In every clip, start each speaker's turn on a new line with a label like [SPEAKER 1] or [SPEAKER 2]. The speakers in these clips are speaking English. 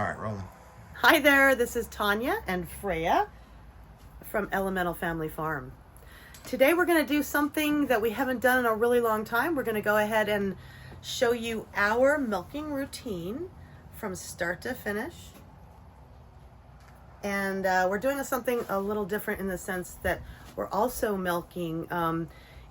[SPEAKER 1] All right, rolling.
[SPEAKER 2] Hi there, this is Tanya and Freya from Elemental Family Farm. Today we're going to do something that we haven't done in a really long time. We're going to go ahead and show you our milking routine from start to finish. And we're doing something a little different in the sense that we're also milking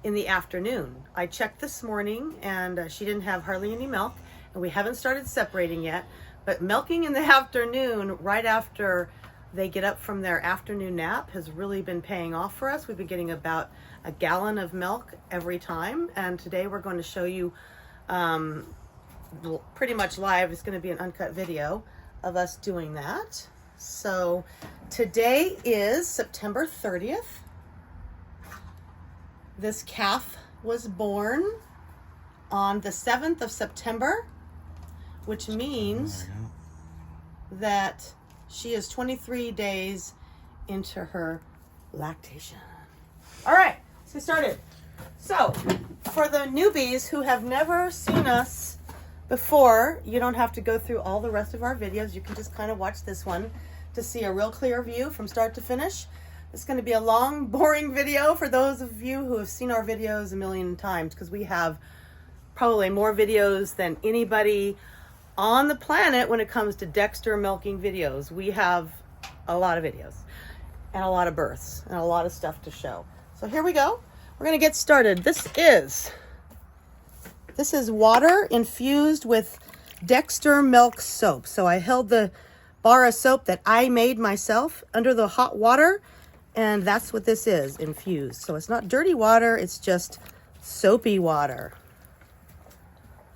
[SPEAKER 2] in the afternoon. I checked this morning and she didn't have hardly any milk, and we haven't started separating yet. But milking in the afternoon, right after they get up from their afternoon nap, has really been paying off for us. We've been getting about a gallon of milk every time. And today we're going to show you pretty much live. It's going to be an uncut video of us doing that. So today is September 30th. This calf was born on the 7th of September, which means that she is 23 days into her lactation. All right, let's get started. So, for the newbies who have never seen us before, you don't have to go through all the rest of our videos. You can just kind of watch this one to see a real clear view from start to finish. It's going to be a long, boring video for those of you who have seen our videos a million times, because we have probably more videos than anybody on the planet when it comes to Dexter milking videos. We have a lot of videos and a lot of births and a lot of stuff to show. So here we go. We're going to get started. This is water infused with Dexter milk soap. So I held the bar of soap that I made myself under the hot water, and that's what this is, infused. So it's not dirty water, it's just soapy water.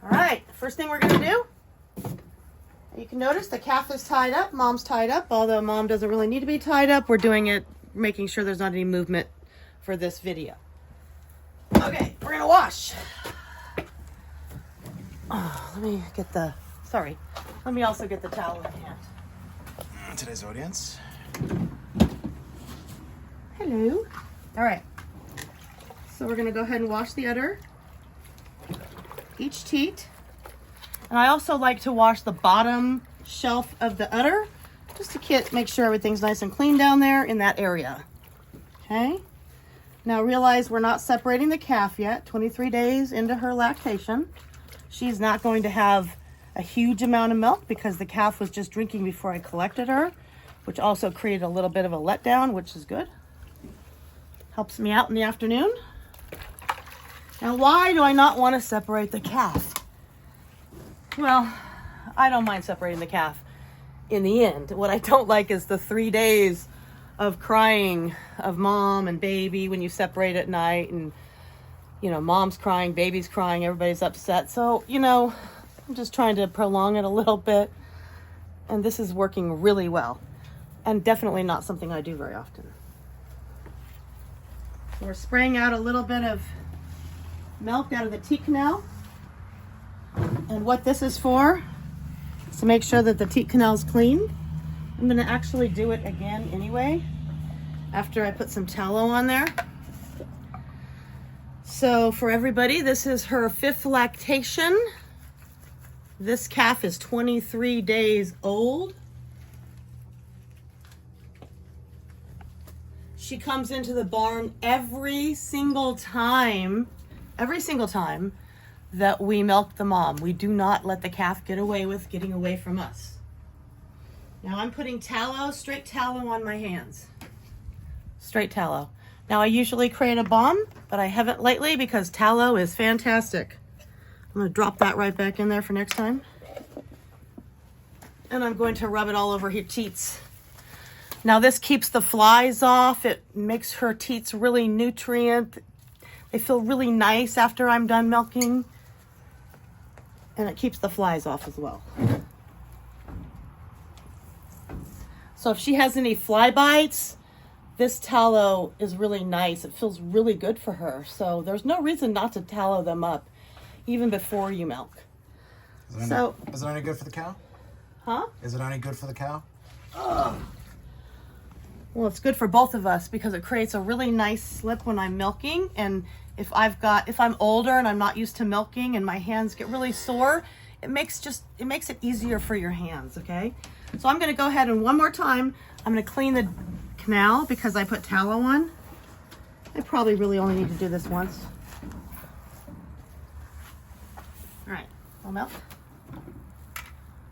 [SPEAKER 2] All right, first thing we're going to do, you can notice the calf is tied up, mom's tied up, although mom doesn't really need to be tied up. We're doing it, making sure there's not any movement for this video. Okay, we're gonna wash. Oh, let me also get the towel in hand.
[SPEAKER 1] Today's audience.
[SPEAKER 2] Hello. All right, so we're gonna go ahead and wash the udder, each teat. And I also like to wash the bottom shelf of the udder, just to make sure everything's nice and clean down there in that area. Okay. Now realize we're not separating the calf yet. 23 days into her lactation. She's not going to have a huge amount of milk because the calf was just drinking before I collected her, which also created a little bit of a letdown, which is good. Helps me out in the afternoon. Now, why do I not want to separate the calf? Well, I don't mind separating the calf in the end. What I don't like is the 3 days of crying of mom and baby when you separate at night, and, you know, mom's crying, baby's crying, everybody's upset. So, you know, I'm just trying to prolong it a little bit. And this is working really well, and definitely not something I do very often. So we're spraying out a little bit of milk out of the teat canal. And what this is for is to make sure that the teat canal is clean. I'm going to actually do it again anyway after I put some tallow on there. So for everybody, this is her 5th lactation. This calf is 23 days old. She comes into the barn every single time that we milk the mom. We do not let the calf get away with getting away from us. Now I'm putting tallow, straight tallow on my hands. Straight tallow. Now I usually create a balm, but I haven't lately because tallow is fantastic. I'm going to drop that right back in there for next time. And I'm going to rub it all over her teats. Now this keeps the flies off. It makes her teats really nutrient. They feel really nice after I'm done milking. And it keeps the flies off as well. So if she has any fly bites, this tallow is really nice. It feels really good for her. So there's no reason not to tallow them up, even before you milk.
[SPEAKER 1] Is it any good for the cow?
[SPEAKER 2] Huh?
[SPEAKER 1] Is it any good for the cow?
[SPEAKER 2] Well, it's good for both of us because it creates a really nice slip when I'm milking. And if I'm older and I'm not used to milking and my hands get really sore, it makes it easier for your hands, okay? So I'm gonna go ahead and one more time, I'm gonna clean the canal because I put tallow on. I probably really only need to do this once. All right, full milk.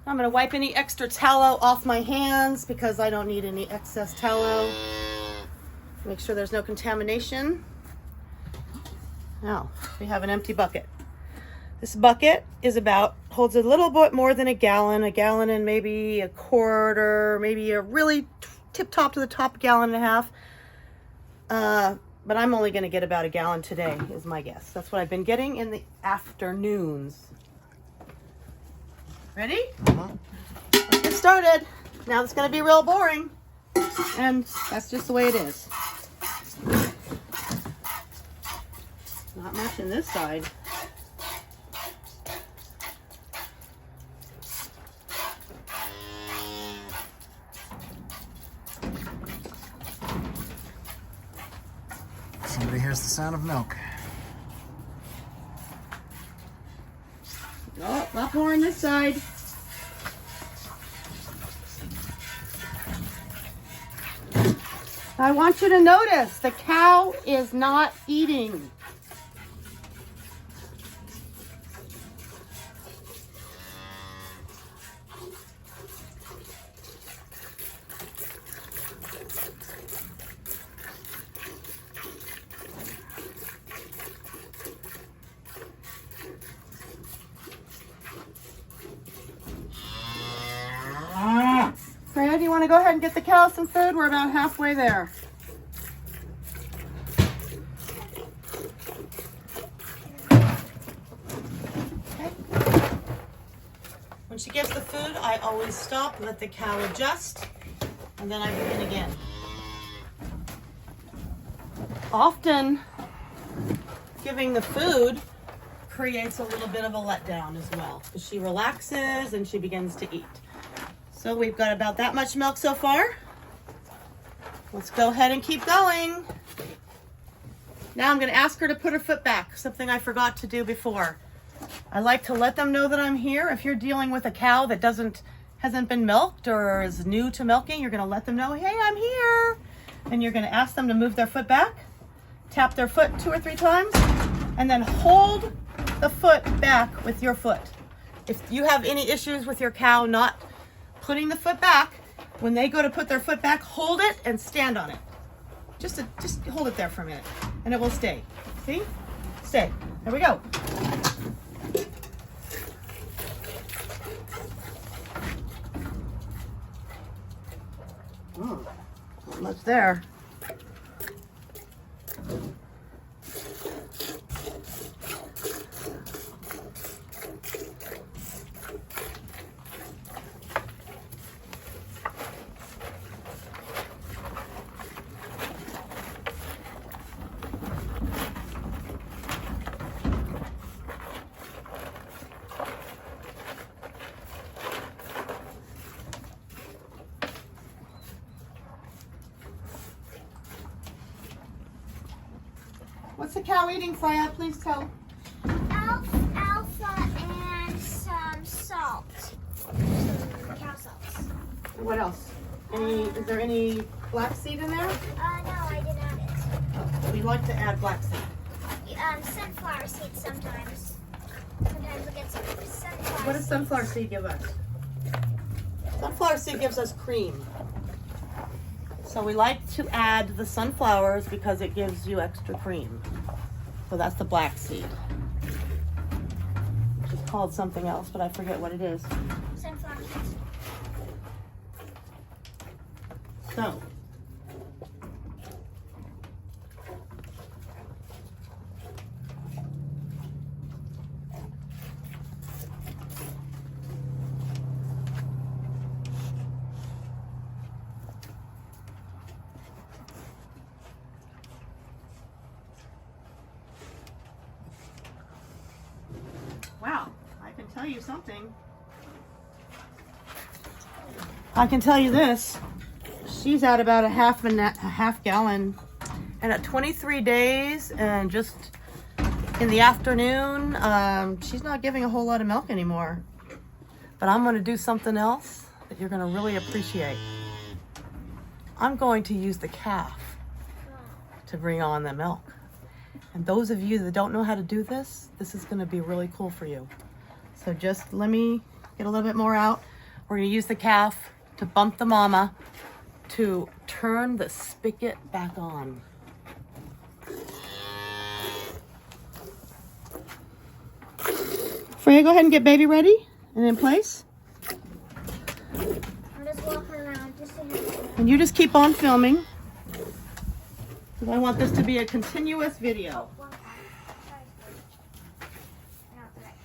[SPEAKER 2] I'm gonna wipe any extra tallow off my hands because I don't need any excess tallow. Make sure there's no contamination. Now, we have an empty bucket. This bucket holds a little bit more than a gallon and maybe a quarter, maybe a really tip-top to the top, 1.5 gallons. But I'm only gonna get about 1 gallon today, is my guess. That's what I've been getting in the afternoons. Ready? Let's get started. Now it's gonna be real boring. And that's just the way it is. Not much in this side.
[SPEAKER 1] Somebody hears the sound of milk.
[SPEAKER 2] Oh, a lot more on this side. I want you to notice the cow is not eating. Freya, do you want to go ahead and get the cow some food? We're about halfway there. Okay. When she gets the food, I always stop, let the cow adjust, and then I begin again. Often, giving the food creates a little bit of a letdown as well. She relaxes and she begins to eat. So we've got about that much milk so far. Let's go ahead and keep going. Now I'm going to ask her to put her foot back, something I forgot to do before. I like to let them know that I'm here. If you're dealing with a cow that hasn't been milked or is new to milking, you're going to let them know, hey, I'm here. And you're going to ask them to move their foot back, tap their foot 2 or 3 times, and then hold the foot back with your foot. If you have any issues with your cow not putting the foot back, when they go to put their foot back, hold it and stand on it. Just hold it there for a minute and it will stay. See? Stay. There we go. Not much there. What's the cow eating, Freya? Please tell.
[SPEAKER 3] Alpha and some salt. Some cow salts.
[SPEAKER 2] What else? Is there any black seed in there?
[SPEAKER 3] No, I didn't add it.
[SPEAKER 2] Oh, we like to add black seed.
[SPEAKER 3] Sunflower seeds sometimes. Sometimes we get some sunflower
[SPEAKER 2] What does sunflower seed give us? Sunflower seed gives us cream. So we like to add the sunflowers because it gives you extra cream. So that's the black seed. Which is called something else, but I forget what it is.
[SPEAKER 3] Sunflower seeds.
[SPEAKER 2] So. Wow, I can tell you something. I can tell you this. She's at about a half gallon, and at 23 days and just in the afternoon, she's not giving a whole lot of milk anymore. But I'm going to do something else that you're going to really appreciate. I'm going to use the calf to bring on the milk. And those of you that don't know how to do this, this is going to be really cool for you. So just let me get a little bit more out. We're going to use the calf to bump the mama to turn the spigot back on. Freya, go ahead and get baby ready and in place.
[SPEAKER 3] I'm just walking around just so you know.
[SPEAKER 2] And you just keep on filming. Because I want this to be a continuous video.
[SPEAKER 3] One cow. Sorry. Not the right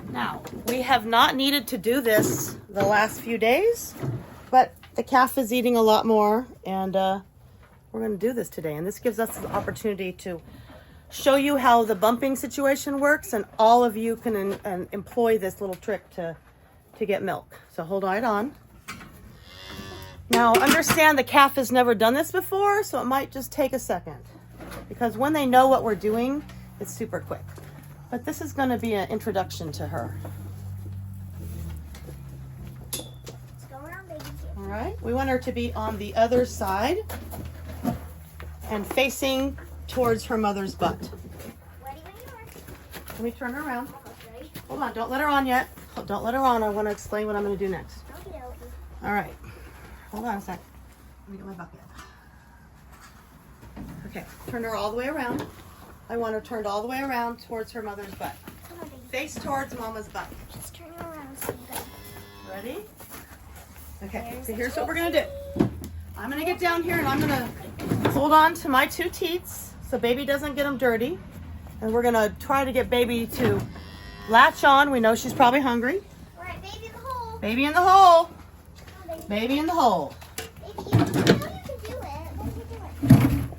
[SPEAKER 3] cow.
[SPEAKER 2] Now, we have not needed to do this the last few days, but the calf is eating a lot more, and we're going to do this today. And this gives us the opportunity to show you how the bumping situation works, and all of you can employ this little trick to get milk. So hold right on. Now, understand the calf has never done this before, so it might just take a second, because when they know what we're doing, it's super quick. But this is going to be an introduction to her.
[SPEAKER 3] Let's go around, baby.
[SPEAKER 2] All right, we want her to be on the other side and facing towards her mother's butt.
[SPEAKER 3] Ready when you are.
[SPEAKER 2] Let me turn her around.
[SPEAKER 3] Ready?
[SPEAKER 2] Hold on, don't let her on yet. Don't let her on. I want to explain what I'm going to do next.
[SPEAKER 3] Okay, okay.
[SPEAKER 2] All right, hold on a sec. Let me get my bucket. Okay, turn her all the way around. I want her turned all the way around towards her mother's butt.
[SPEAKER 3] Come on, baby.
[SPEAKER 2] Face towards mama's butt.
[SPEAKER 3] Just turn around so you go.
[SPEAKER 2] Ready? Okay, so here's what we're going to do. I'm going to get down here and I'm going to hold on to my two teats so baby doesn't get them dirty. And we're going to try to get baby to latch on. We know she's probably hungry.
[SPEAKER 3] All right, baby in the hole.
[SPEAKER 2] Baby in the hole.
[SPEAKER 3] Come on, baby.
[SPEAKER 2] Baby in the hole.
[SPEAKER 3] Baby, you know you can do it. What are you doing?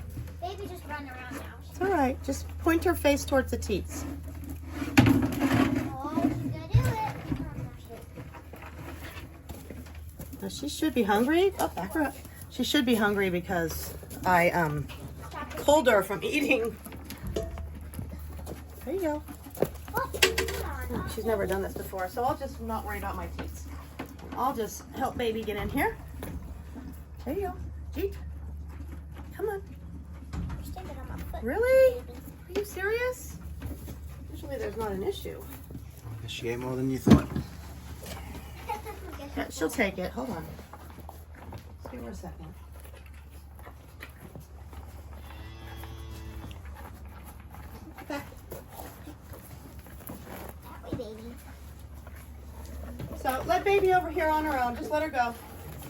[SPEAKER 3] Baby just running around now.
[SPEAKER 2] It's all right. Just point her face towards the teats.
[SPEAKER 3] Oh, she's gonna do it.
[SPEAKER 2] Now, she should be hungry. Oh, back her up. She should be hungry because I pulled her from eating. There you go.
[SPEAKER 3] Oh, come on.
[SPEAKER 2] She's never done this before, so I'll just not worry about my teats. I'll just help baby get in here. There you go. Jeep. Come on.
[SPEAKER 3] You're standing on my foot.
[SPEAKER 2] Really? Are you serious? Usually there's not an issue.
[SPEAKER 1] I guess she ate more than you thought.
[SPEAKER 2] Yeah, she'll take it. Hold on. Just give her a second. Okay.
[SPEAKER 3] That way, baby.
[SPEAKER 2] So let baby over here on her own. Just let her go.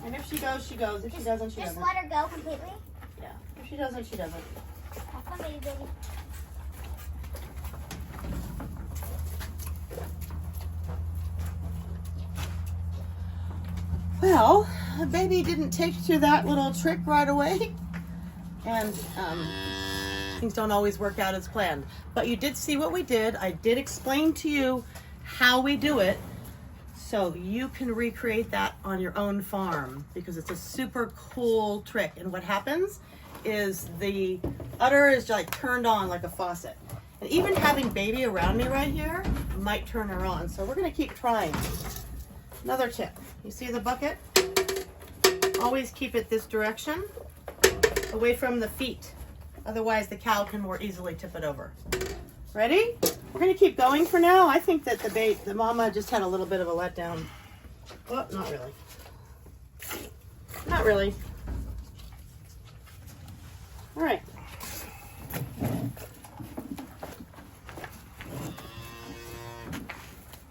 [SPEAKER 2] And if she goes, she goes. If she doesn't, she
[SPEAKER 3] Just
[SPEAKER 2] doesn't.
[SPEAKER 3] let her go completely.
[SPEAKER 2] Yeah. If she doesn't, she doesn't.
[SPEAKER 3] Have fun, baby, baby.
[SPEAKER 2] Well, baby didn't take to that little trick right away. And things don't always work out as planned. But you did see what we did. I did explain to you how we do it, so you can recreate that on your own farm, because it's a super cool trick. And what happens is the udder is like turned on like a faucet. And even having baby around me right here might turn her on. So we're gonna keep trying. Another tip, you see the bucket? Always keep it this direction, away from the feet. Otherwise the cow can more easily tip it over. Ready? We're gonna keep going for now. I think that the mama just had a little bit of a letdown. Oh, not really. Not really. All right.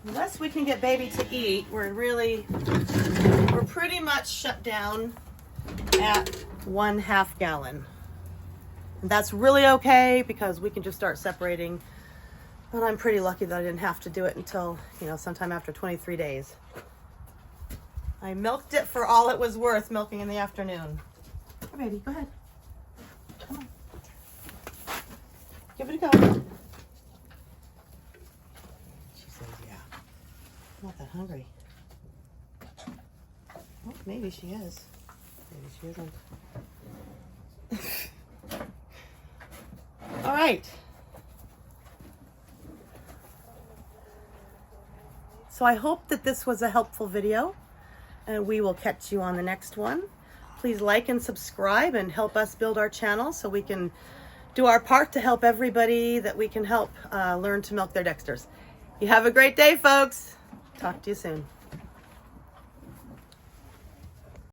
[SPEAKER 2] Unless we can get baby to eat, we're pretty much shut down at 1/2 gallon. And that's really okay because we can just start separating. But I'm pretty lucky that I didn't have to do it until, sometime after 23 days. I milked it for all it was worth, milking in the afternoon. Oh, baby, go ahead. Come on. Give it a go. She says, yeah. I'm not that hungry. Well, maybe she is. Maybe she isn't. All right. So I hope that this was a helpful video, and we will catch you on the next one. Please like and subscribe and help us build our channel so we can do our part to help everybody that we can help learn to milk their Dexters. You have a great day, folks. Talk to you soon.